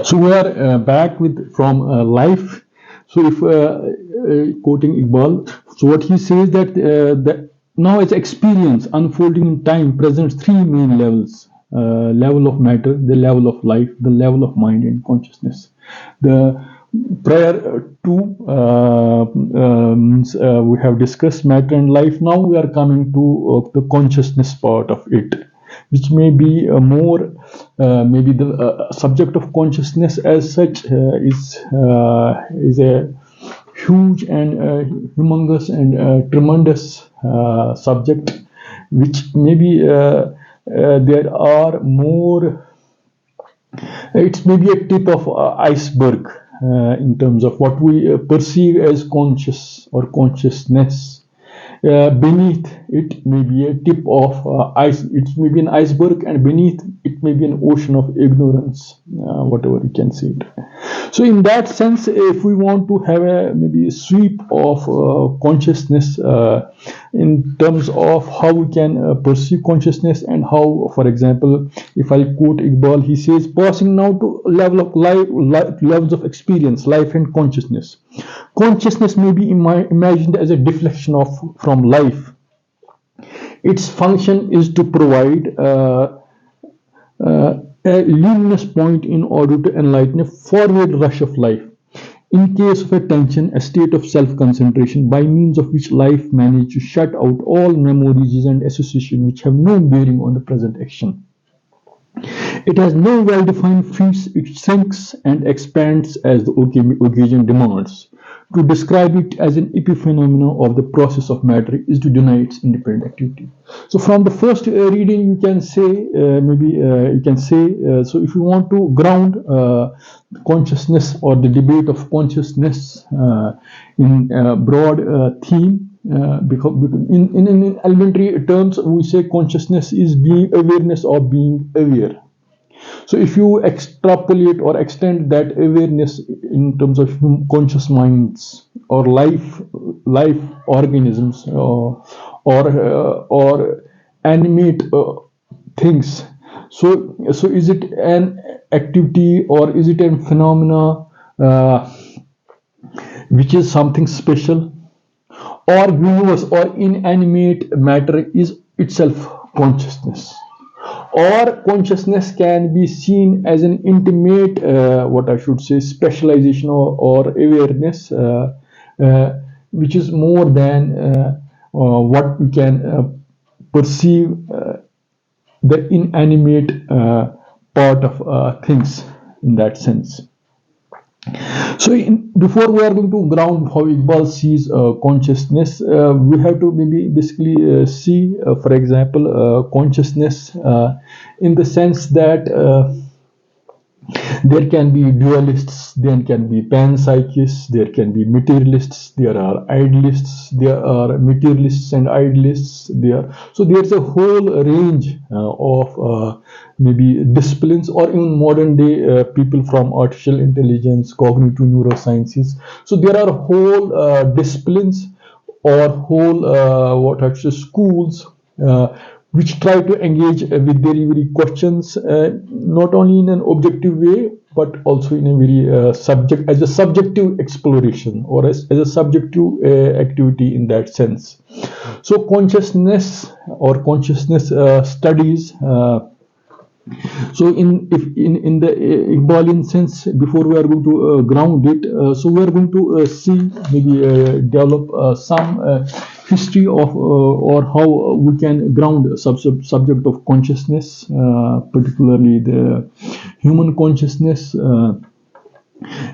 So we are back with from life. So if quoting Iqbal, so what he says that now as experience unfolding in time presents three main levels: level of matter, the level of life, the level of mind and consciousness. The prior to means we have discussed matter and life. Now we are coming to the consciousness part of it, which may be more maybe the subject of consciousness as such is a huge and humongous and tremendous subject, which maybe there are more. It's maybe a tip of iceberg in terms of what we perceive as conscious or consciousness. Beneath it may be a tip of ice. It may be an iceberg, and beneath it may be an ocean of ignorance, whatever you can see it. So, in that sense, if we want to have a maybe a sweep of consciousness in terms of how we can perceive consciousness and how, for example, if I quote Iqbal, he says, passing now to level of levels of experience, life and consciousness. Consciousness may be imagined as a deflection of from life. Its function is to provide a luminous point in order to enlighten a forward rush of life. In case of a tension, a state of self-concentration by means of which life manages to shut out all memories and associations which have no bearing on the present action. It has no well-defined feats, it sinks and expands as the occasion demands. To describe it as an epiphenomena of the process of matter is to deny its independent activity. So from the first reading, you can say, so if you want to ground consciousness or the debate of consciousness in a broad theme, because in elementary terms, we say consciousness is being awareness of being aware. So if you extrapolate or extend that awareness in terms of conscious minds or life organisms or animate things, so is it an activity or is it a phenomena which is something special, or universe or inanimate matter is itself consciousness? Or consciousness can be seen as an intimate, what I should say, specialization or awareness, which is more than what we can perceive the inanimate part of things in that sense. So, before we are going to ground how Iqbal sees consciousness, we have to maybe basically see, for example, consciousness in the sense that there can be dualists, there can be panpsychists, there can be materialists, there are idealists, there are materialists and idealists. So there's a whole range of maybe disciplines, or even modern day people from artificial intelligence, cognitive neurosciences. So there are whole disciplines or whole what I should say schools which try to engage with their very questions, not only in an objective way, but also in a very as a subjective exploration, or as a subjective activity in that sense. So consciousness or consciousness studies. So in the Iqbalian sense, before we are going to ground it, so we are going to see maybe develop some history of or how we can ground a subject of consciousness, particularly the human consciousness.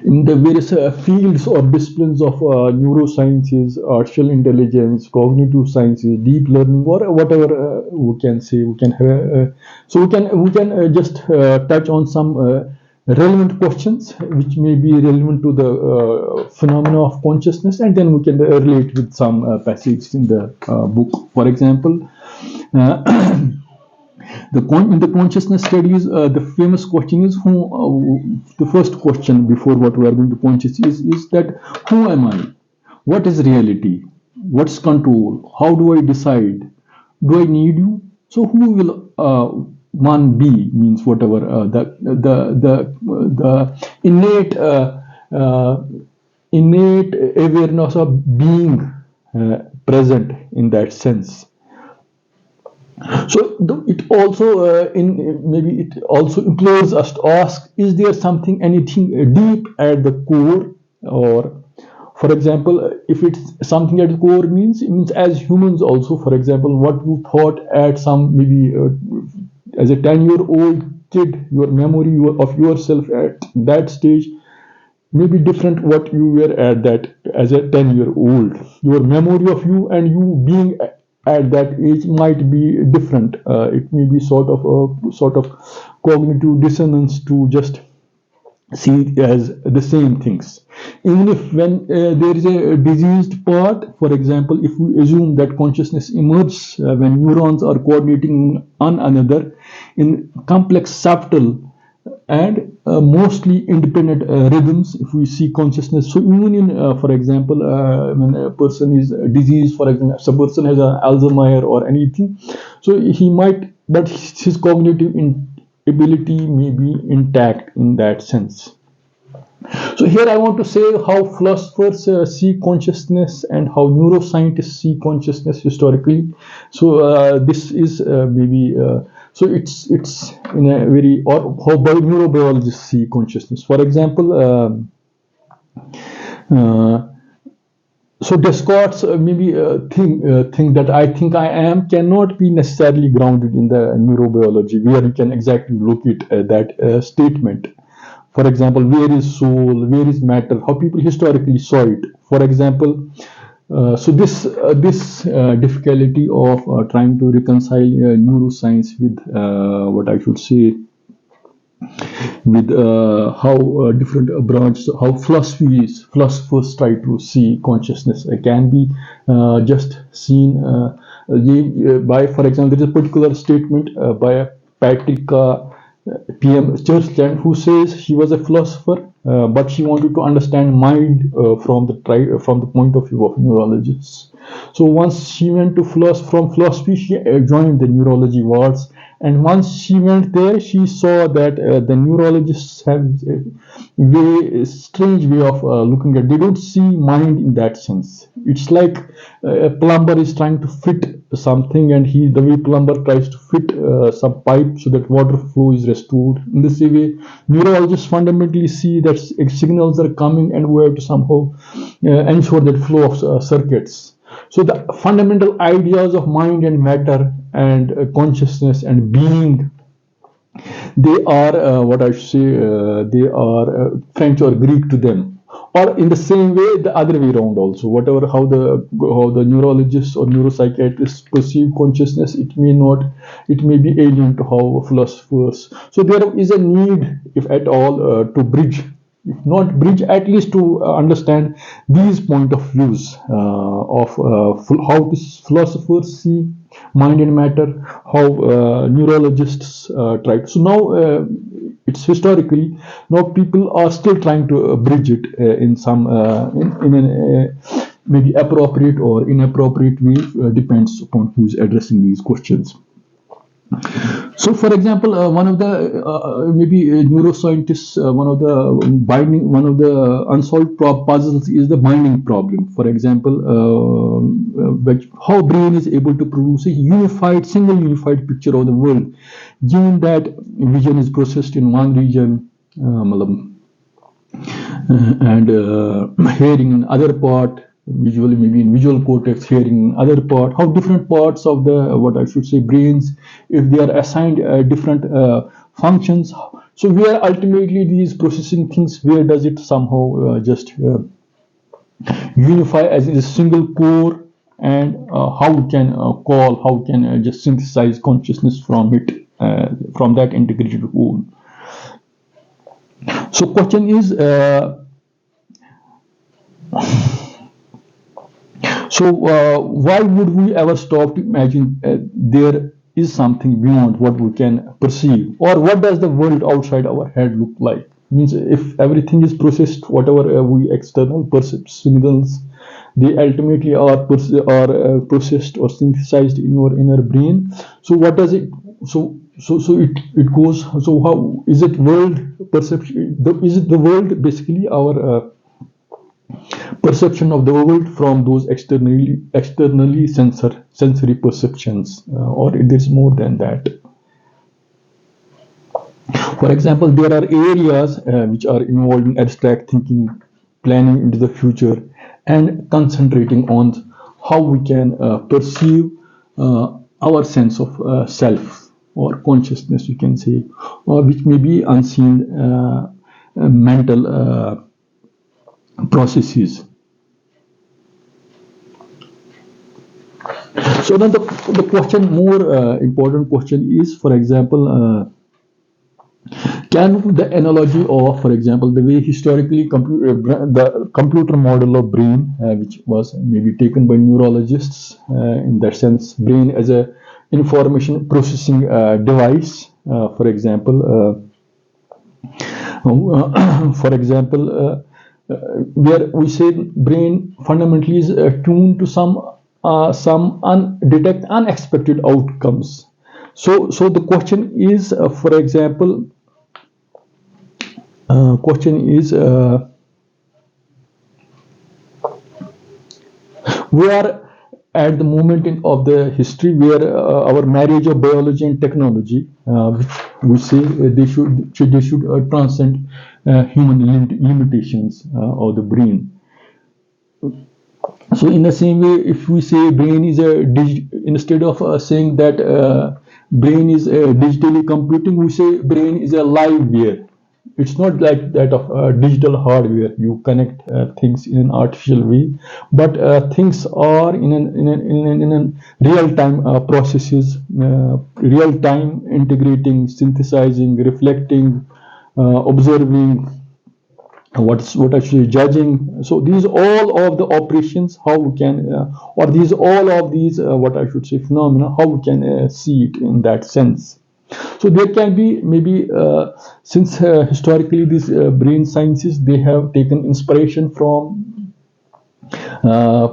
In the various fields or disciplines of neurosciences, artificial intelligence, cognitive sciences, deep learning, or whatever we can say, we can have. So we can just touch on some relevant questions which may be relevant to the phenomena of consciousness, and then we can relate with some passages in the book. For example. In the consciousness studies, the famous question is who. The first question before what we are going to conscious is that who am I? What is reality? What's control? How do I decide? Do I need you? So who will one be means whatever the uh, innate awareness of being present in that sense. So it also in maybe it also implores us to ask: is there something, anything deep at the core? Or, for example, if it's something at the core, means it means as humans also. For example, what you thought at some maybe as a 10-year-old kid, your memory of yourself at that stage may be different what you were at that as a 10-year-old. Your memory of you and you being at that age might be different. It may be sort of cognitive dissonance to just see it as the same things. Even if when there is a diseased part, for example, if we assume that consciousness emerges when neurons are coordinating on another in complex, subtle, and mostly independent rhythms, if we see consciousness. So even in, for example, when a person is diseased, for example, if a person has an Alzheimer or anything, so he might, but his cognitive ability may be intact in that sense. So here I want to say how philosophers see consciousness and how neuroscientists see consciousness historically. So this is maybe so it's in a very, or how neurobiologists see consciousness. For example, uh, so Descartes maybe thing that I think I am cannot be necessarily grounded in the neurobiology, where you can exactly look at that statement. For example, where is soul, where is matter, how people historically saw it. For example, so this difficulty of trying to reconcile neuroscience with what I should say, with how different branches, how philosophers try to see consciousness can be just seen by, for example, there is a particular statement by Patrick PM Churchland, who says she was a philosopher, but she wanted to understand mind from the point of view of neurologists. So once she went to from philosophy, she joined the neurology wards, and once she went there, she saw that the neurologists have a strange way of looking at. They don't see mind in that sense. It's like a plumber is trying to fit something, and the way plumber tries to fit some pipe so that water flow is restored. In the same way, neurologists fundamentally see that signals are coming, and we have to somehow ensure that flow of circuits. So the fundamental ideas of mind and matter and consciousness and being, they are what I should say, they are French or Greek to them. Or in the same way, the other way around also. Whatever how the neurologists or neuropsychiatrists perceive consciousness, it may be alien to how philosophers. So there is a need, if at all, to bridge, if not bridge, at least to understand these point of views of how philosophers see mind and matter, how neurologists try to. So now it's historically, now people are still trying to bridge it in some in an maybe appropriate or inappropriate way, depends upon who's addressing these questions. So, for example, one of the maybe neuroscientists, one of the unsolved puzzles is the binding problem. For example, how brain is able to produce a single unified picture of the world, given that vision is processed in one region, and hearing in other part, visually maybe in visual cortex, hearing in other part, how different parts of the, what I should say, brains, if they are assigned different functions, so where ultimately these processing things, where does it somehow just unify as a single core, and how can how can just synthesize consciousness from it, from that integrated whole. So question is, why would we ever stop to imagine there is something beyond what we can perceive, or what does the world outside our head look like? Means if everything is processed, whatever we external signals, they ultimately are processed or synthesized in your inner brain. So what does it? So it goes. So how is it world perception? Is it the world basically our perception of the world from those externally sensory perceptions, or there's more than that? For example, there are areas which are involved in abstract thinking, planning into the future, and concentrating on how we can perceive our sense of self or consciousness, you can say, or which may be unseen mental processes. So then the question, more important question is, for example, can the analogy of, for example, the way historically the computer model of brain, which was maybe taken by neurologists, in that sense, brain as a information processing device, for example, where we say brain fundamentally is tuned to some detect unexpected outcomes. So the question is, for example, question is, we are at the moment of the history where our marriage of biology and technology, which we say they should transcend human limitations of the brain. So in the same way, if we say brain is instead of saying that brain is digitally computing, we say brain is a liveware. It's not like that of digital hardware. You connect things in an artificial way, but things are in an real-time processes, real-time integrating, synthesizing, reflecting, observing, what actually judging. So these all of the operations, how we can, or these all of these, what I should say, phenomena, how we can see it in that sense. So there can be maybe, since historically these brain sciences, they have taken inspiration from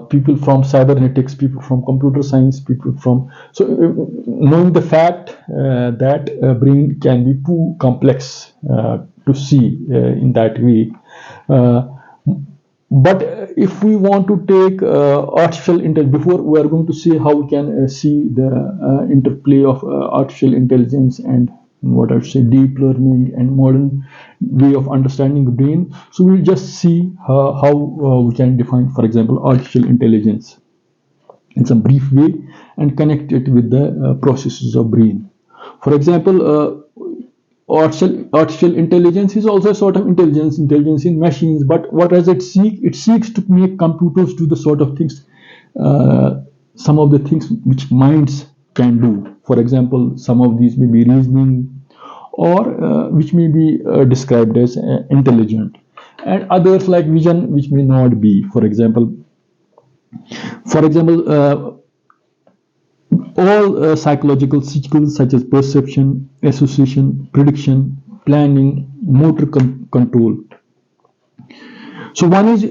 people from cybernetics, people from computer science, people from, so knowing the fact that brain can be too complex to see in that way. But if we want to take artificial intelligence, before we are going to see how we can see the interplay of artificial intelligence and what I would say deep learning and modern way of understanding the brain. So we'll just see how we can define, for example, artificial intelligence in some brief way and connect it with the processes of brain. For example, artificial intelligence is also a sort of intelligence in machines, but what does it seek? It seeks to make computers do the sort of things, some of the things which minds can do. For example, some of these may be reasoning, or which may be described as intelligent, and others like vision, which may not be. For example, all psychological skills such as perception, association, prediction, planning, motor control. So one is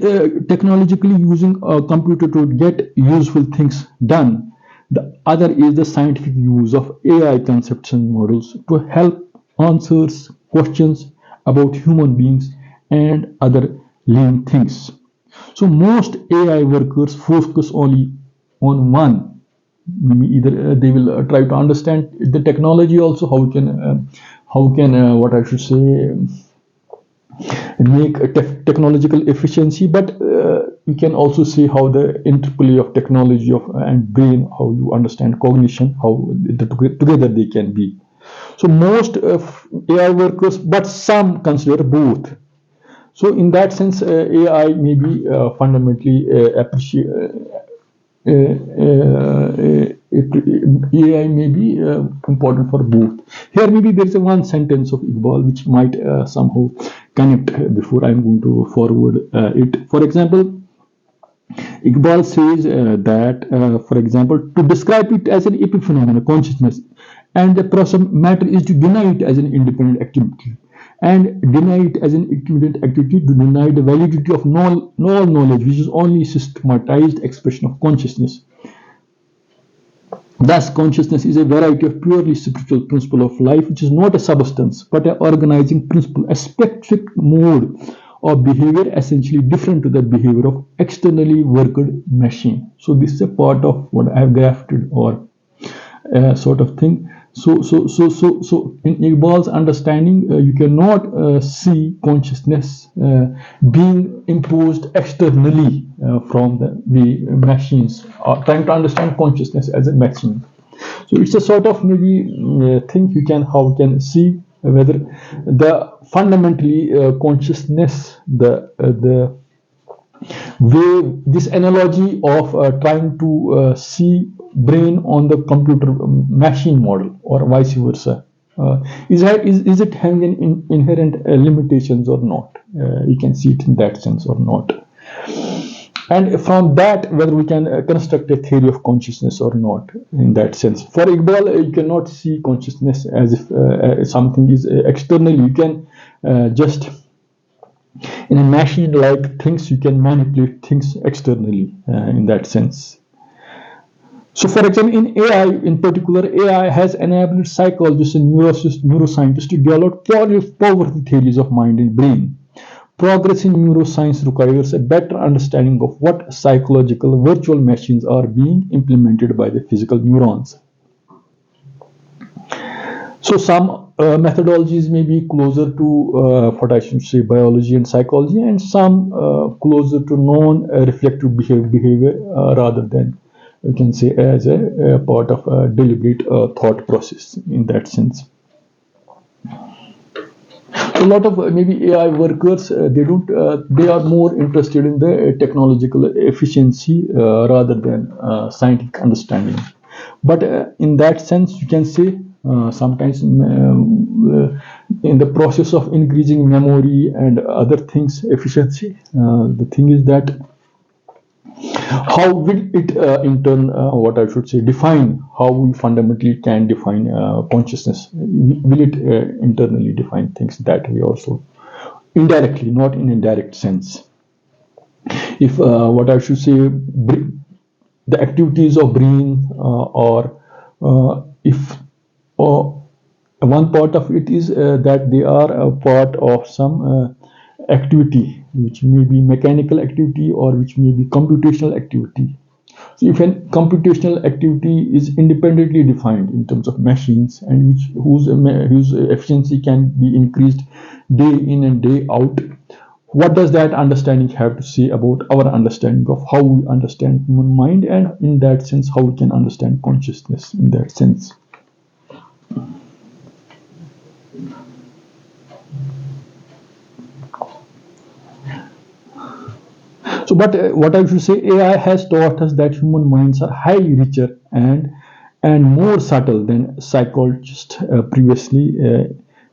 technologically using a computer to get useful things done. The other is the scientific use of AI concepts and models to help answers questions about human beings and other living things. So most AI workers focus only on one. Maybe either they will try to understand the technology also, how can what I should say, make a technological efficiency, but you can also see how the interplay of technology and brain, how you understand cognition, how together they can be. So most AI workers, but some consider both. So in that sense, AI may be fundamentally AI may be important for both. Here maybe there is one sentence of Iqbal which might somehow connect before I'm going to forward it. For example, Iqbal says that, for example, to describe it as an epiphenomenon, consciousness, and the process matter is to deny it as an independent activity. and deny it as an equivalent activity to deny the validity of all knowledge, which is only systematized expression of consciousness. Thus, consciousness is a variety of purely spiritual principle of life, which is not a substance, but an organizing principle, a specific mode of behavior essentially different to the behavior of externally worked machine. So this is a part of what I have grafted or sort of thing. So in Iqbal's understanding, you cannot see consciousness being imposed externally from the machines, trying to understand consciousness as a machine. So it's a sort of maybe thing you can see whether the fundamentally consciousness, the way this analogy of trying to see brain on the computer machine model or vice versa, is it having an inherent limitations or not? You can see it in that sense or not. And from that, whether we can construct a theory of consciousness or not in that sense. For Iqbal, you cannot see consciousness as if something is external. You can just, in a machine-like things, you can manipulate things externally in that sense. So, for example, in AI, in particular, AI has enabled psychologists and neuroscientists to develop powerful theories of mind and brain. Progress in neuroscience requires a better understanding of what psychological virtual machines are being implemented by the physical neurons. So some methodologies may be closer to what I should say biology and psychology, and some closer to non-reflective behavior rather than, you can say, as a part of a deliberate thought process in that sense. A lot of maybe AI workers, they are more interested in the technological efficiency rather than scientific understanding. But in that sense, you can say sometimes in the process of increasing memory and other things efficiency, the thing is that how will it in turn, what I should say, define how we fundamentally can define consciousness? Will it internally define things that way also? Indirectly, not in a direct sense. If what I should say, the activities of brain or if one part of it is that they are a part of some activity, which may be mechanical activity or which may be computational activity. So if a computational activity is independently defined in terms of machines and whose efficiency can be increased day in and day out, what does that understanding have to say about our understanding of how we understand human mind, and in that sense how we can understand consciousness in that sense? So, but what I should say, AI has taught us that human minds are highly richer and more subtle than psychologists previously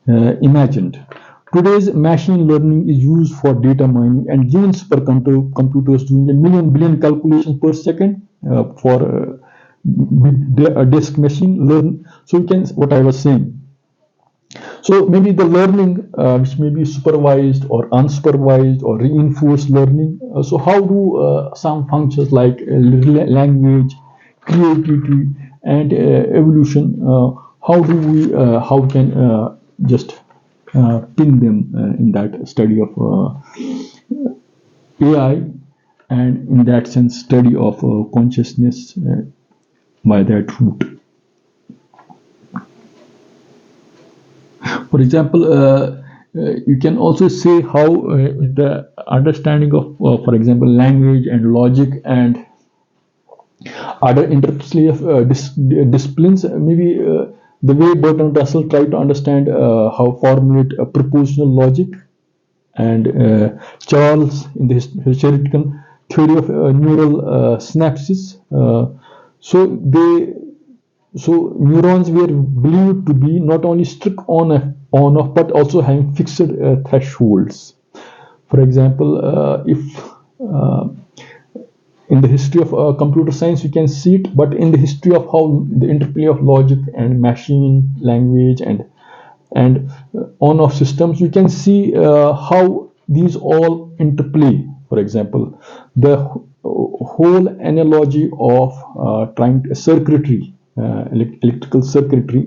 imagined. Today's machine learning is used for data mining and given supercomputers doing a million billion calculations per second for a disk machine learn. So you can, what I was saying. So maybe the learning, which may be supervised or unsupervised or reinforced learning. So how do some functions like language, creativity, and evolution, how can just pin them in that study of AI, and in that sense study of consciousness by that route. For example, you can also say how the understanding of, for example, language and logic and other interplay of disciplines, maybe the way Bertrand Russell tried to understand how formulate a propositional logic, and Charles in the historical theory of neural synapses. So neurons were believed to be not only strict on off, but also having fixed thresholds. For example, if in the history of computer science you can see it, but in the history of how the interplay of logic and machine language and and on-off systems, you can see how these all interplay. For example, the whole analogy of trying to circuitry, electrical circuitry,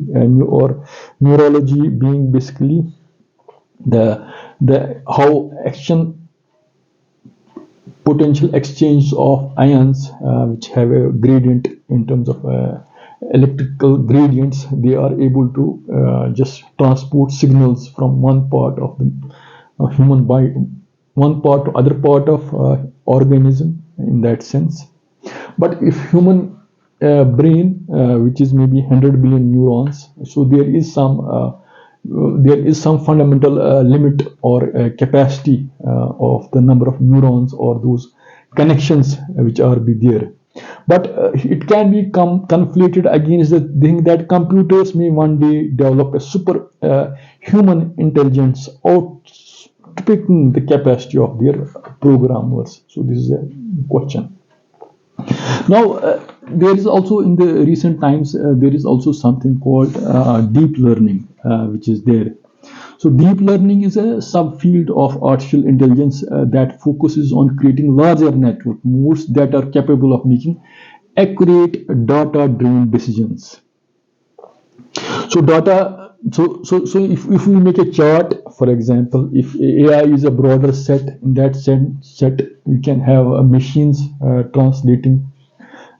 or neurology being basically the how action potential exchange of ions which have a gradient in terms of electrical gradients, they are able to just transport signals from one part of the human body, one part to other part of organism in that sense. But if human brain, which is maybe 100 billion neurons, so there is some fundamental limit or capacity of the number of neurons or those connections which are be there. But it can be conflated against the thing that computers may one day develop a super human intelligence, outstripping the capacity of their programmers. So this is a question. Now, there is also in the recent times, there is also something called deep learning, which is there. So deep learning is a subfield of artificial intelligence that focuses on creating larger network nodes that are capable of making accurate data-driven decisions. So if we make a chart, for example, if AI is a broader set, in that set we can have machines translating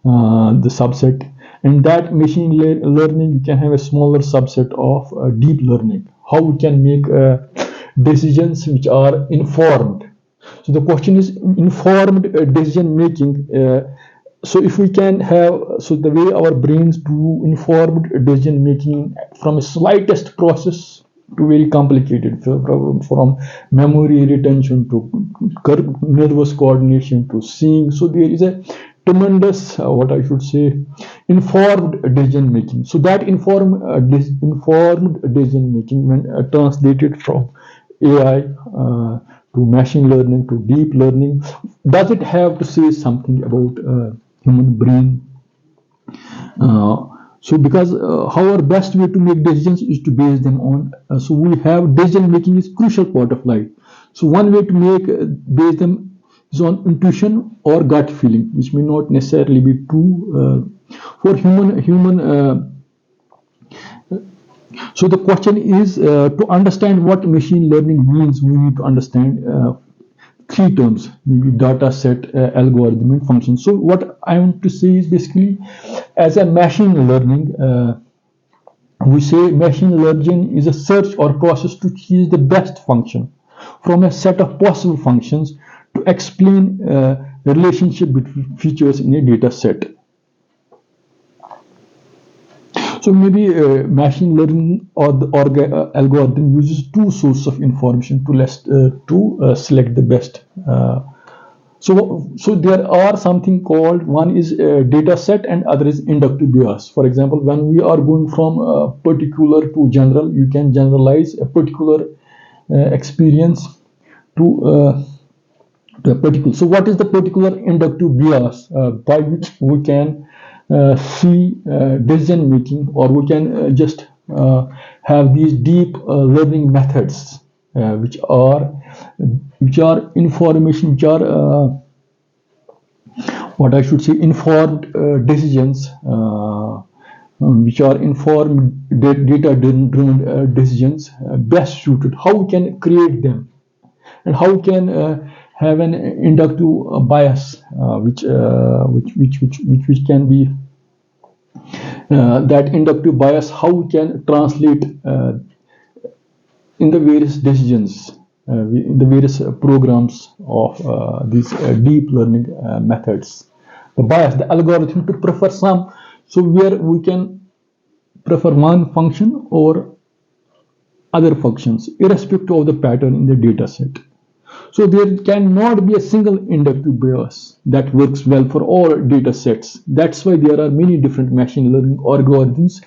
the subset, and that machine learning you can have a smaller subset of deep learning. How we can make decisions which are informed. So the question is informed decision making. So if we can have, so the way our brains do informed decision making from a slightest process to very complicated, from memory retention to nervous coordination to seeing. So there is a tremendous, what I should say, informed decision making. So that informed decision making, when translated from AI to machine learning to deep learning, does it have to say something about human brain? So because our best way to make decisions is to base them on, so we have decision making is crucial part of life. So one way to make base them is on intuition or gut feeling, which may not necessarily be true for human. So the question is, to understand what machine learning means, we need to understand three terms: maybe data set, algorithm, and function. So what I want to say is basically, as a machine learning, we say machine learning is a search or process to choose the best function from a set of possible functions to explain the relationship between features in a data set. So maybe machine learning or the algorithm uses two sources of information to select the best. So there are something called, one is data set and other is inductive bias. For example, when we are going from particular to general, you can generalize a particular experience to a particular. So what is the particular inductive bias by which we can see decision making, or we can just have these deep learning methods which are information, which are what I should say, informed decisions, which are informed data driven decisions, best suited. How we can create them, and how we can have an inductive bias, which can be that inductive bias, how we can translate in the various decisions, in the various programs of these deep learning methods. The bias, the algorithm to prefer some, so where we can prefer one function or other functions, irrespective of the pattern in the data set. So there cannot be a single inductive bias that works well for all data sets. That's why there are many different machine learning algorithms.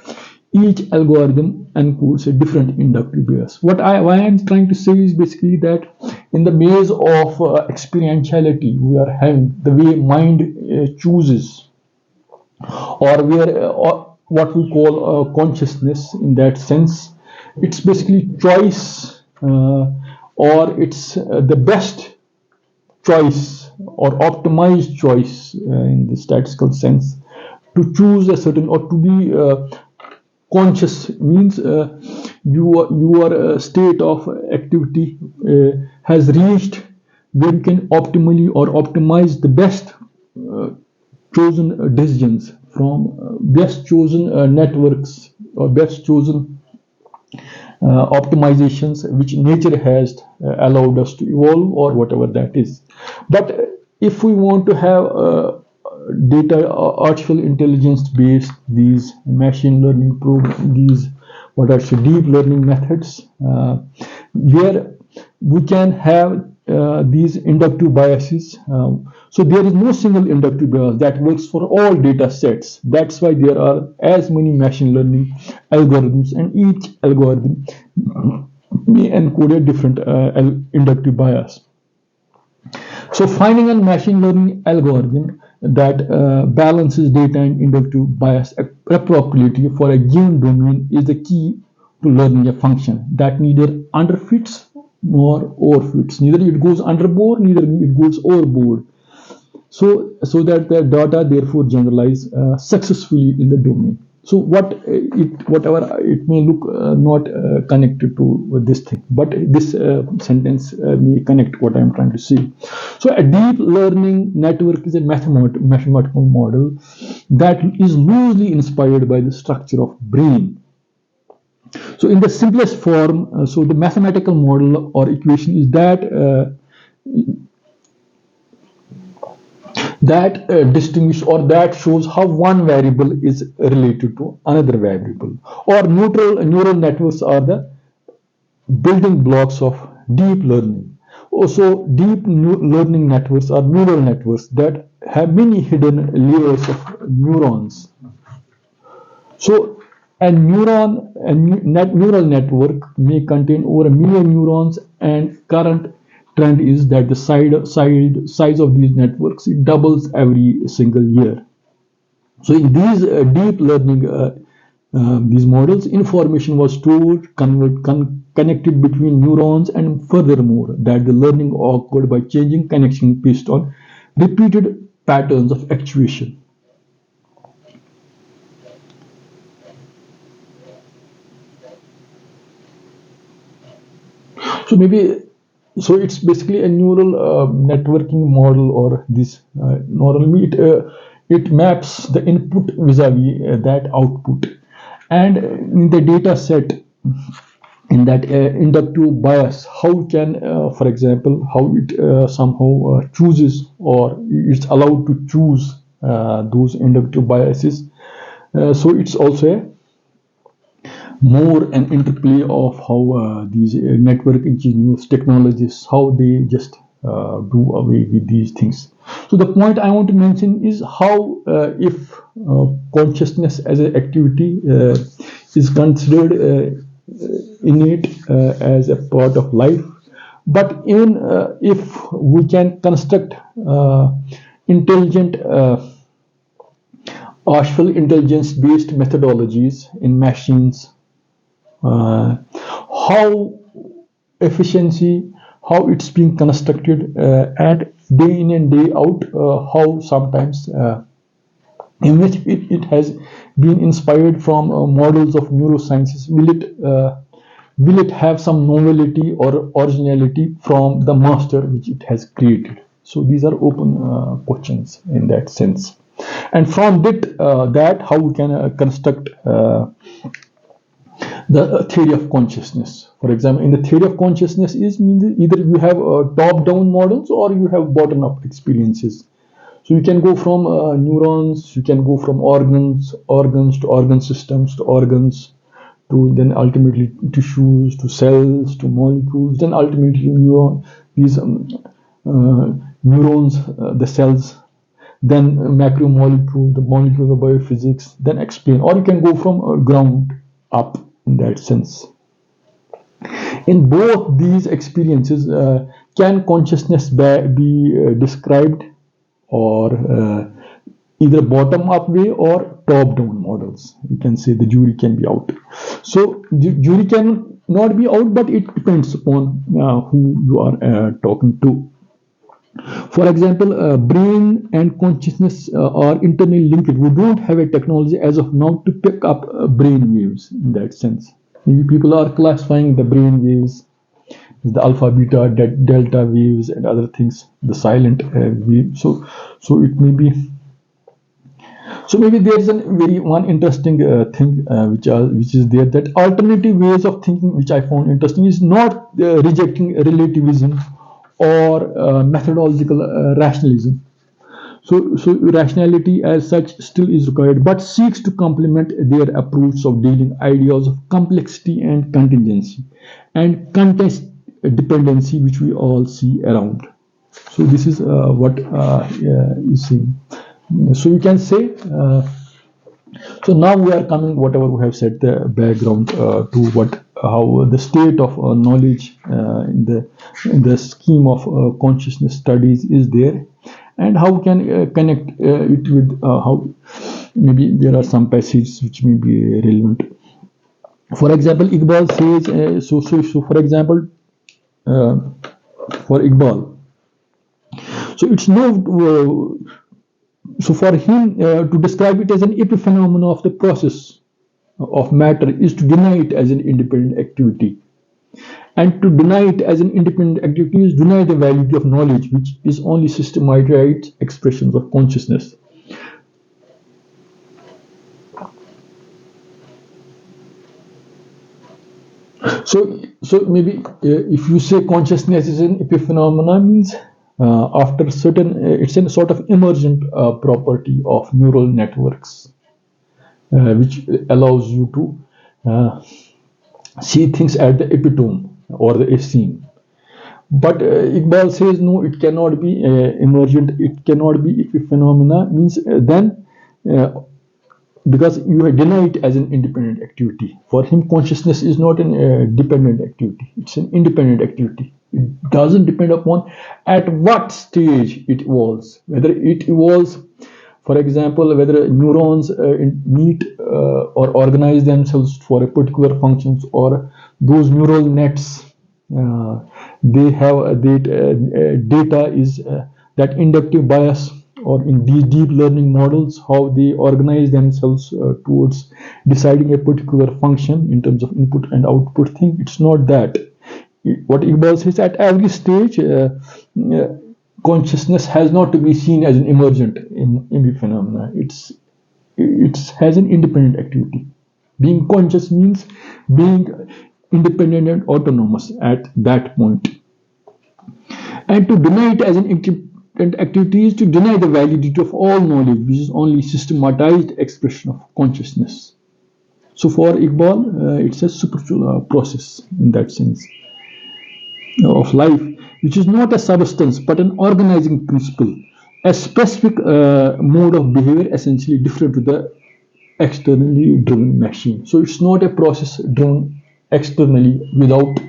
Each algorithm encodes a different inductive bias. Why I'm trying to say is basically that in the maze of experientiality we are having, the way mind chooses, or where what we call consciousness in that sense, it's basically choice, or it's the best choice or optimized choice in the statistical sense to choose a certain or to be conscious means your state of activity has reached where you can optimally or optimize the best chosen decisions from best chosen networks or best chosen optimizations which nature has allowed us to evolve or whatever that is. But if we want to have data artificial intelligence based these machine learning these what are deep learning methods where we can have these inductive biases. So there is no single inductive bias that works for all data sets. That's why there are as many machine learning algorithms, and each algorithm may encode a different inductive bias. So finding a machine learning algorithm that balances data and inductive bias appropriately for a given domain is the key to learning a function that neither underfits nor overfits. Neither it goes underboard, neither it goes overboard. So that the data therefore generalize successfully in the domain. So whatever it may look not connected to this thing, but this sentence may connect what I am trying to say. So a deep learning network is a mathematical model that is loosely inspired by the structure of brain. So in the simplest form, so the mathematical model or equation is that distinguish or that shows how one variable is related to another variable. Or neural networks are the building blocks of deep learning. Also, deep learning networks are neural networks that have many hidden layers of neurons. So a neural network may contain over a million neurons, and current trend is that the size of these networks it doubles every single year. So in these deep learning these models, information was stored, connected between neurons, and furthermore, that the learning occurred by changing connection based on repeated patterns of actuation. So maybe so it's basically a neural networking model or this neural it maps the input vis-a-vis that output, and in the data set in that inductive bias how can for example how it somehow chooses or it's allowed to choose those inductive biases. So it's also a more an interplay of how these network engineers, technologists, how they just do away with these things. So the point I want to mention is how if consciousness as an activity is considered innate as a part of life, but even if we can construct intelligent artificial intelligence based methodologies in machines, how efficiency, how it's being constructed, and day in and day out, how sometimes in which it has been inspired from models of neurosciences. Will it have some novelty or originality from the master which it has created? So these are open questions in that sense. And from that how we can construct the theory of consciousness. For example, in the theory of consciousness is either you have top-down models or you have bottom-up experiences. So you can go from neurons, you can go from organs to organ systems to organs, to then ultimately tissues, to cells, to molecules, then ultimately these neurons, the cells, then macromolecule, the molecules of biophysics, then explain. Or you can go from ground up in that sense. In both these experiences, can consciousness be described or either bottom-up way or top-down models. You can say the jury can be out. So the jury can not be out, but it depends upon who you are talking to. For example, brain and consciousness are internally linked. We don't have a technology as of now to pick up brain waves in that sense. Maybe people are classifying the brain waves, the alpha, beta, delta waves, and other things, the silent wave. So it may be. So maybe there is a very one interesting thing which is there, that alternative ways of thinking, which I found interesting, is not rejecting relativism or methodological rationalism. So rationality as such still is required, but seeks to complement their approach of dealing ideas of complexity and contingency and context dependency, which we all see around. So this is what is seen. So you can say. So now we are coming, whatever we have said, the background to how the state of knowledge in the scheme of consciousness studies is there, and how we can connect it with how maybe there are some passages which may be relevant. For example, Iqbal says so. For example, for Iqbal, so it's no. So for him to describe it as an epiphenomenon of the process of matter is to deny it as an independent activity. And to deny it as an independent activity is deny the validity of knowledge, which is only systematized expressions of consciousness. So maybe if you say consciousness is an epiphenomenon, means after certain, it's a sort of emergent property of neural networks, which allows you to see things at the epitome or the ecene. But Iqbal says no, it cannot be emergent, it cannot be epiphenomena, means then because you deny it as an independent activity. For him, consciousness is not a dependent activity, it's an independent activity. It doesn't depend upon at what stage it evolves, whether it evolves, for example, whether neurons meet or organize themselves for a particular functions, or those neural nets they have data is that inductive bias, or in these deep learning models how they organize themselves towards deciding a particular function in terms of input and output thing. It's not that. What Iqbal says, at every stage consciousness has not to be seen as an emergent in phenomena. It has an independent activity. Being conscious means being independent and autonomous at that point. And to deny it as an independent activity is to deny the validity of all knowledge, which is only systematized expression of consciousness. So for Iqbal, it's a spiritual process in that sense of life, which is not a substance but an organizing principle, a specific mode of behavior essentially different to the externally driven machine. So it's not a process driven externally without,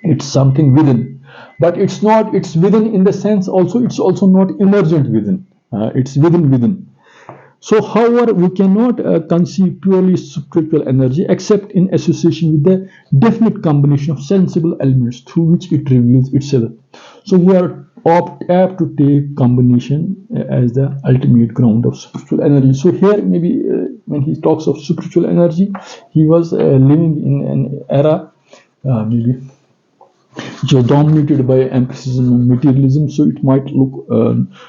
it's something within, but it's within in the sense also, it's also not emergent within, it's within. So, however, we cannot conceive purely spiritual energy except in association with the definite combination of sensible elements through which it reveals itself. So, we are apt to take combination as the ultimate ground of spiritual energy. So, here maybe when he talks of spiritual energy, he was living in an era maybe which was dominated by empiricism and materialism. So, it might look,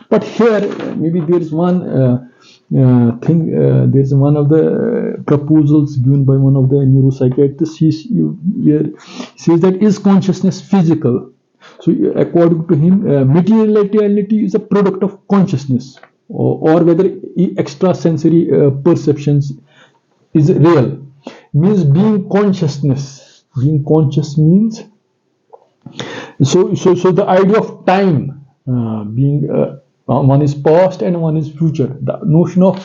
but here maybe there is one. Thing there's one of the proposals given by one of the neuropsychiatrists. He says that is consciousness physical? So according to him, materiality is a product of consciousness, or whether extrasensory perceptions is real. Means being conscious means so the idea of time being one is past and one is future. The notion of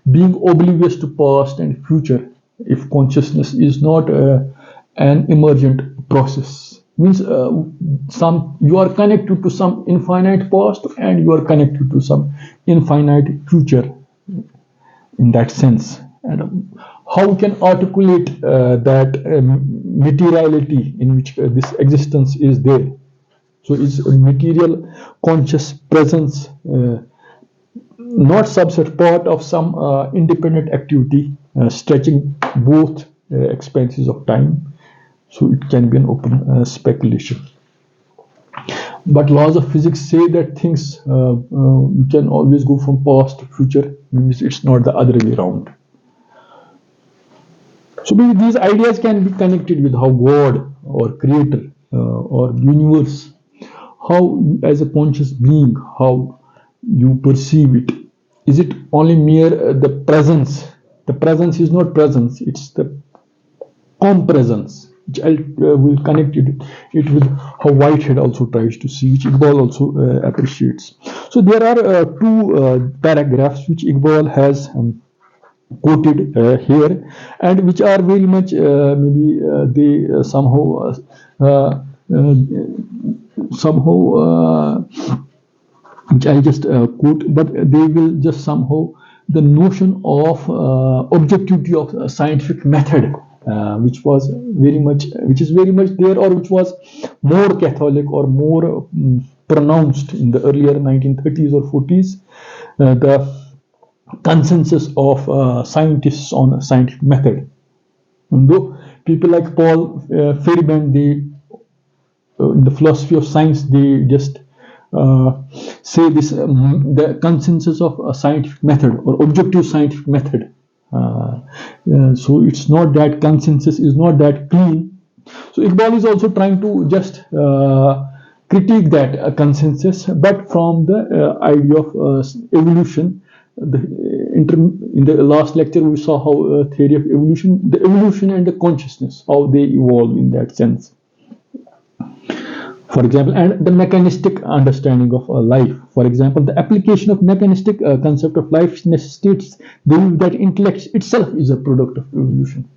being oblivious to past and future, if consciousness is not an emergent process, means you are connected to some infinite past and you are connected to some infinite future. in that sense. And how we can articulate that materiality in which this existence is there. So is a material conscious presence not subset part of some independent activity stretching both expanses of time? So it can be an open speculation. But laws of physics say that things you can always go from past to future, means it's not the other way around. So maybe these ideas can be connected with how God or creator or universe, how as a conscious being, how you perceive it. Is it only mere the presence? The presence is not presence, it's the compresence, which I will connect it with how Whitehead also tries to see, which Iqbal also appreciates. So there are two paragraphs which Iqbal has quoted here, and which are very much maybe they somehow which I just quote, but they will just somehow the notion of objectivity of a scientific method, which is very much there, or which was more Catholic or more pronounced in the earlier 1930s or 40s. The consensus of scientists on a scientific method. And though people like Paul Feyerabend, they in the philosophy of science, they just say this the consensus of a scientific method or objective scientific method. So it's not that consensus is not that clean. So Iqbal is also trying to just critique that consensus, but from the idea of evolution. In the last lecture, we saw how theory of evolution, the evolution and the consciousness, how they evolve in that sense. For example, and the mechanistic understanding of life. For example, the application of mechanistic concept of life necessitates the view that intellect itself is a product of evolution.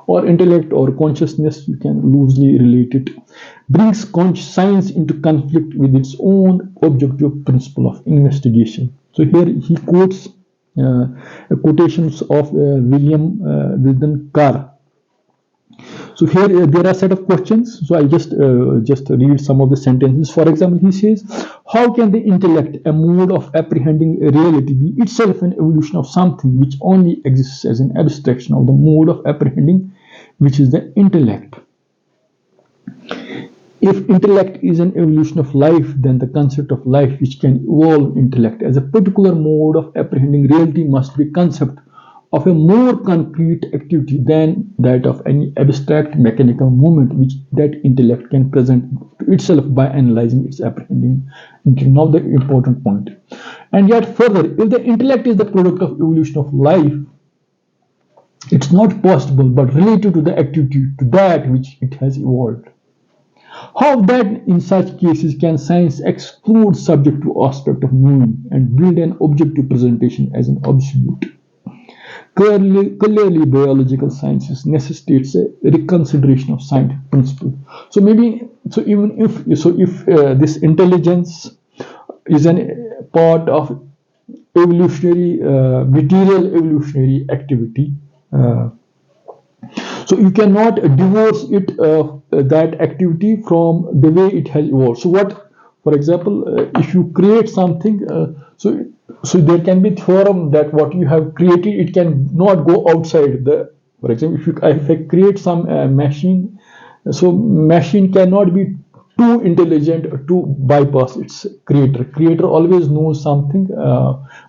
Or intellect or consciousness, you can loosely relate it, brings science into conflict with its own objective principle of investigation. So here he quotes quotations of William Wilden Carr. So here there are a set of questions. So I just read some of the sentences. For example, he says, "How can the intellect, a mode of apprehending reality, be itself an evolution of something which only exists as an abstraction of the mode of apprehending, which is the intellect? If intellect is an evolution of life, then the concept of life which can evolve intellect as a particular mode of apprehending reality must be a concept of a more concrete activity than that of any abstract mechanical movement which that intellect can present to itself by analyzing its apprehending. Now the important point. And yet further, if the intellect is the product of evolution of life, it's not possible but related to the activity, to that which it has evolved. How that in such cases can science exclude subjective aspect of knowing and build an objective presentation as an absolute? Clearly biological sciences necessitates a reconsideration of scientific principle. So maybe, so even if this intelligence is a part of evolutionary, material evolutionary activity, so you cannot divorce it, that activity from the way it has evolved. So what, for example, if you create something, so there can be theorem that what you have created, it can not go outside the. For example, if I create some machine, so machine cannot be too intelligent to bypass its creator. Creator always knows something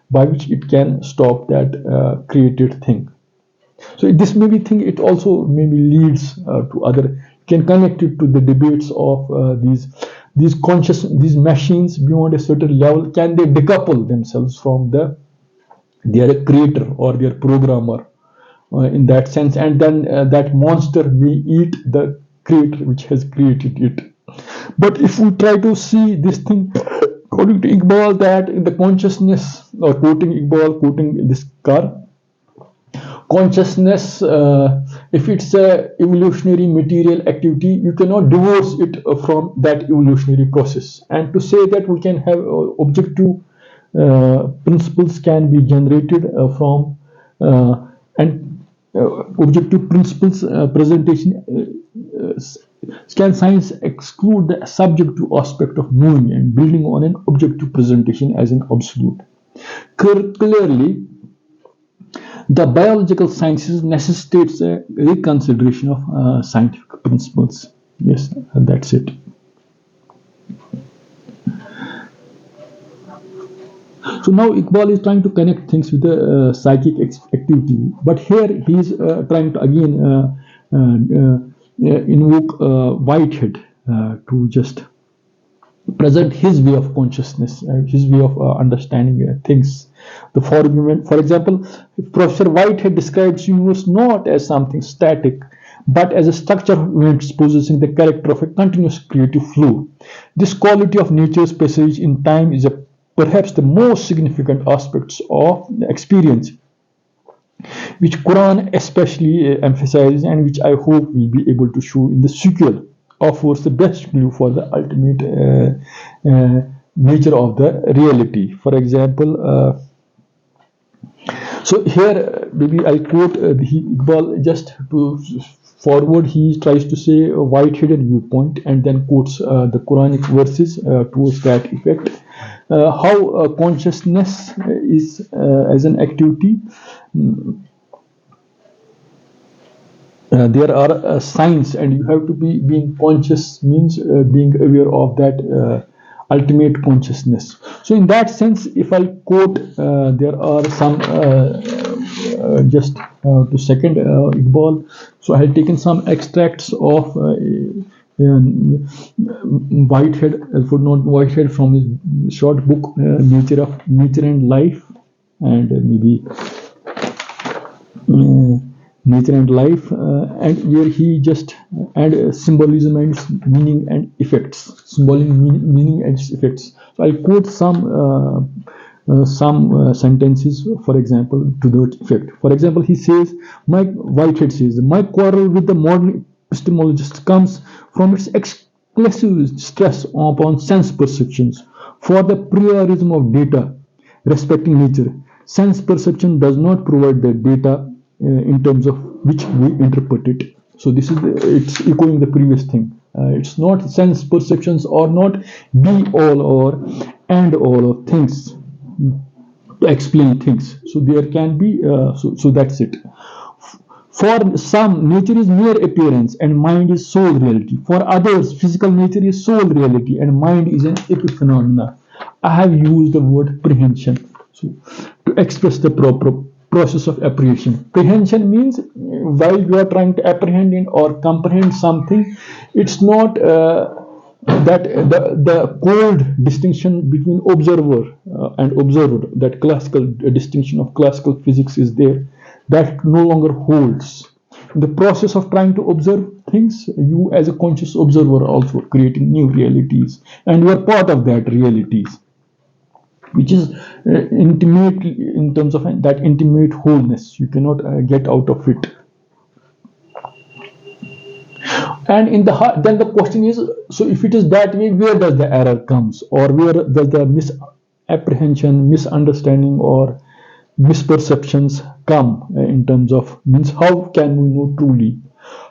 by which it can stop that created thing. So this maybe thing, it also maybe leads to other, can connect it to the debates of these machines beyond a certain level. Can they decouple themselves from their creator or their programmer in that sense, and then that monster may eat the creator which has created it. But if we try to see this thing according to Iqbal, that in the consciousness, or quoting Iqbal, quoting this Carr, consciousness, if it's a evolutionary material activity, you cannot divorce it from that evolutionary process. And to say that we can have objective principles can be generated from And objective principles presentation. Can science exclude the subjective aspect of knowing and building on an objective presentation as an absolute? Clearly, the biological sciences necessitates a reconsideration of scientific principles. Yes, that's it. So now Iqbal is trying to connect things with the psychic activity, but here he is trying to again invoke Whitehead to just present his way of consciousness, his way of understanding things. For example, Professor Whitehead describes universe not as something static, but as a structure of events possessing the character of a continuous creative flow. This quality of nature's passage in time is perhaps the most significant aspects of the experience, which Quran especially emphasizes and which I hope will be able to show in the sequel, offers the best clue for the ultimate nature of the reality. For example, so here maybe I quote Iqbal just to forward. He tries to say a white-headed viewpoint and then quotes the Quranic verses towards that effect. How consciousness is as an activity. There are signs, and you have to be being conscious means being aware of that ultimate consciousness. So in that sense, if I quote, there are some just to second Iqbal. So I have taken some extracts of Whitehead, footnote Whitehead, from his short book Nature and Life, and maybe Nature and Life, and where he just add symbolism and meaning and effects, symbolic meaning and effects. So I quote some sentences, for example, to that effect. For example, he says, Whitehead says, my quarrel with the modern epistemologist comes from its exclusive stress upon sense perceptions for the pluralism of data respecting nature. Sense perception does not provide the data in terms of which we interpret it. So this is it's echoing the previous thing. It's not sense perceptions or not be all or and all of things to explain things. So there can be so that's it. For some, nature is mere appearance and mind is sole reality. For others, physical nature is sole reality and mind is an epiphenomena. I have used the word prehension so to express the proper process of apprehension. Prehension means while you are trying to apprehend or comprehend something, it's not that the cold distinction between observer and observer, that classical distinction of classical physics is there, that no longer holds. In the process of trying to observe things, you as a conscious observer are also creating new realities, and you are part of that realities, which is intimate in terms of that intimate wholeness. You cannot get out of it. And in then the question is, so if it is that way, where does the error comes, or where does the misapprehension, misunderstanding, or misperceptions come in terms of means how can we know truly,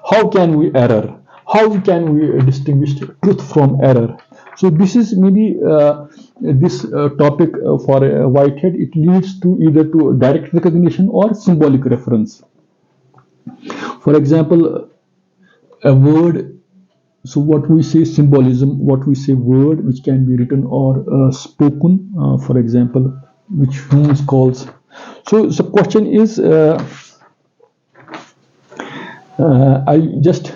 how can we error, how can we distinguish truth from error? So this is maybe this topic for Whitehead. It leads to either to direct recognition or symbolic reference. For example, a word, so what we say symbolism, what we say word, which can be written or spoken, for example, which Holmes calls. So the question is, I just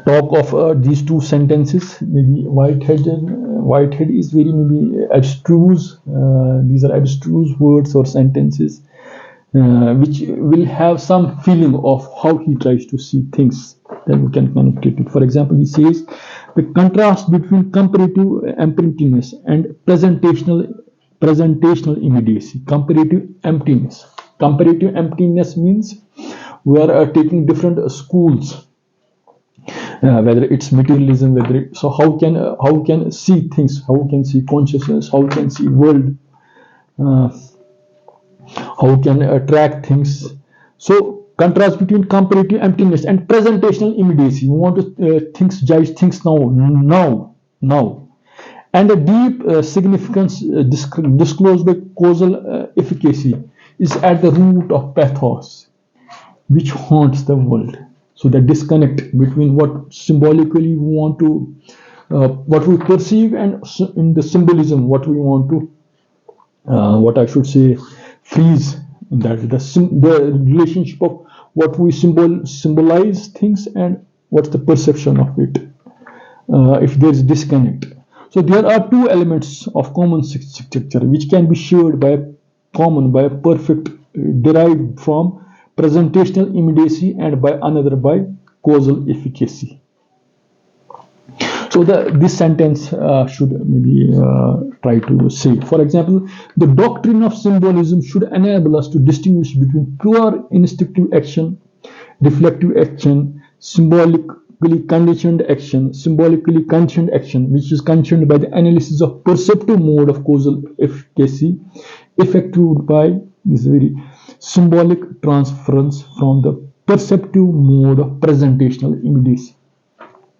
talk of these two sentences. Maybe Whitehead is very maybe abstruse. These are abstruse words or sentences, which will have some feeling of how he tries to see things. Then we can connect it. For example, he says the contrast between comparative emptiness and presentational immediacy. Comparative emptiness. Comparative emptiness means we are taking different schools, whether it's materialism, so how can see things, how can see consciousness, how can see world, how we can track things. So contrast between comparative emptiness and presentational immediacy. We want to judge things now, and a deep significance disclosed by causal efficacy is at the root of pathos which haunts the world. So the disconnect between what symbolically we want to, what we perceive, and in the symbolism, what we want to, what I should say, freeze. That the relationship of what we symbolize things and what's the perception of it. If there is disconnect, so there are two elements of common structure which can be shared by a perfect derived from presentational immediacy and by another by causal efficacy. So this sentence should maybe try to say, for example, the doctrine of symbolism should enable us to distinguish between pure instinctive action, reflective action, symbolically conditioned action, which is conditioned by the analysis of perceptive mode of causal efficacy, effected by this very symbolic transference from the perceptive mode of presentational immediacy.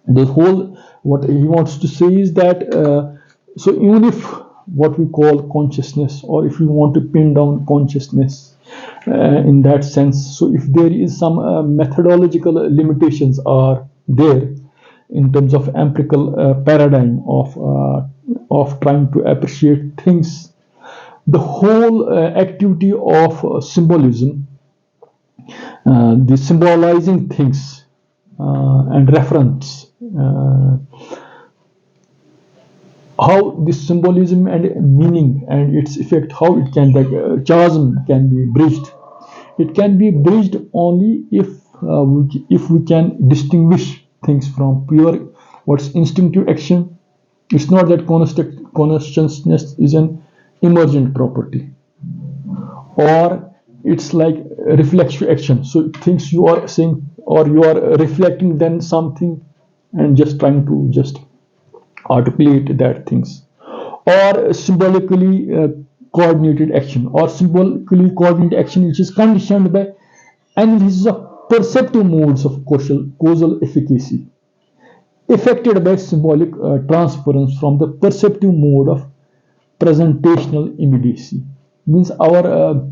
The whole, what he wants to say is that, so even if what we call consciousness, or if you want to pin down consciousness in that sense, so if there is some methodological limitations are there in terms of empirical paradigm of trying to appreciate things, the whole activity of symbolism, the symbolizing things and reference, how this symbolism and meaning and its effect, how it can, like chasm can be bridged. It can be bridged only if we can distinguish things from pure what's instinctive action. It's not that consciousness is an emergent property, or it's like reflexive action. So things you are saying, or you are reflecting then something and just trying to just articulate that things, or symbolically coordinated action, or symbolically coordinated action which is conditioned by analysis of perceptive modes of causal efficacy, affected by symbolic transference from the perceptive mode of presentational immediacy. Means our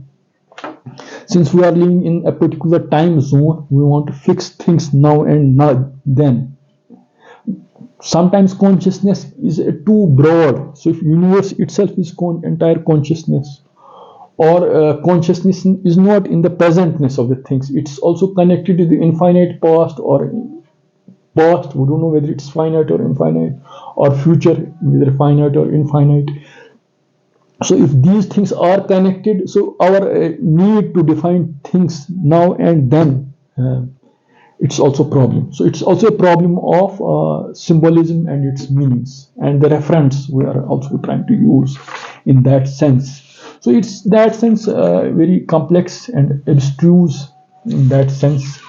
since we are living in a particular time zone, we want to fix things now and not then. Sometimes consciousness is too broad. So if universe itself is entire consciousness, or consciousness is not in the presentness of the things, it's also connected to the infinite past or past. We don't know whether it's finite or infinite, or future, whether finite or infinite. So if these things are connected, so our need to define things now and then, it's also a problem. So it's also a problem of symbolism and its meanings, and the reference we are also trying to use in that sense. So it's that sense very complex and abstruse in that sense.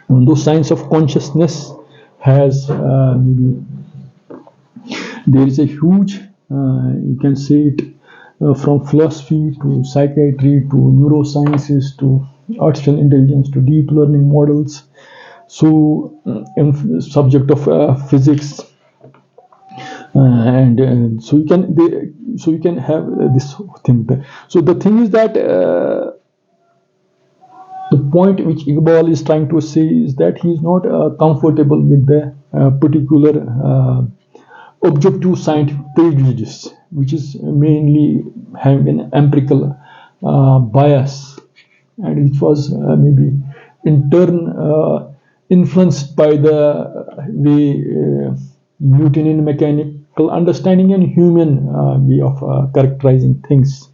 And those science of consciousness has maybe there is a huge, you can say it, from philosophy to psychiatry to neurosciences to artificial intelligence to deep learning models, so in subject of physics, and so you can have this thing there. So the thing is that the point which Iqbal is trying to say is that he is not comfortable with the particular objective scientific prejudice, which is mainly having an empirical bias, and which was maybe in turn influenced by the way Newtonian mechanical understanding and human way of characterizing things,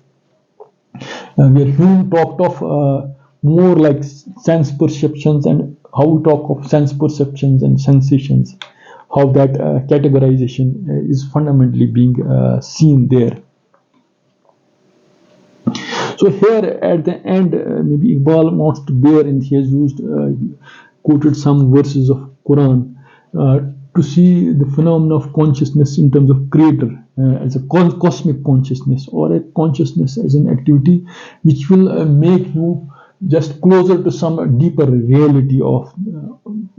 where Hume talked of more like sense perceptions, and how we talk of sense perceptions and sensations, how that categorization is fundamentally being seen there. So here at the end, maybe Iqbal wants to bear, and he has used quoted some verses of Quran to see the phenomenon of consciousness in terms of creator, as a cosmic consciousness, or a consciousness as an activity which will make you just closer to some deeper reality of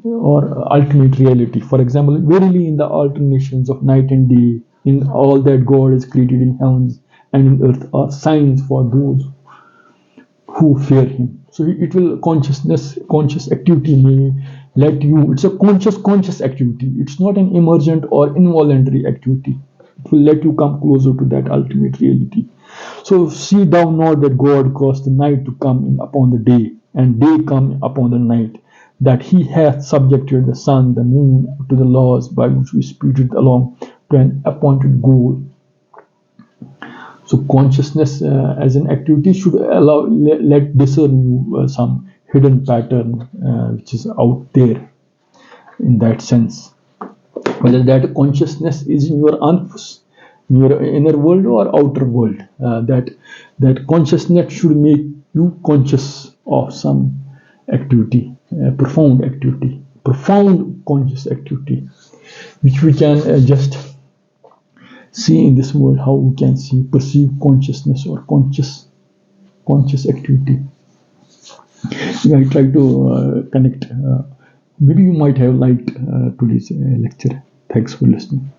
or ultimate reality. For example, verily in the alternations of night and day, in all that God has created in heavens and in earth, are signs for those who fear Him. So it will conscious activity may let you. It's a conscious activity. It's not an emergent or involuntary activity. It will let you come closer to that ultimate reality. So see thou not that God caused the night to come in upon the day, and day come upon the night, that He hath subjected the sun, the moon to the laws by which we speeded along to an appointed goal. So consciousness as an activity should allow let discern you some hidden pattern which is out there in that sense. Whether that consciousness is in your anfus, in your inner world or outer world, that consciousness should make you conscious of some activity, profound conscious activity, which we can just see in this world, how we can perceive consciousness or conscious activity. I try to connect. Maybe you might have liked today's lecture. Thanks for listening.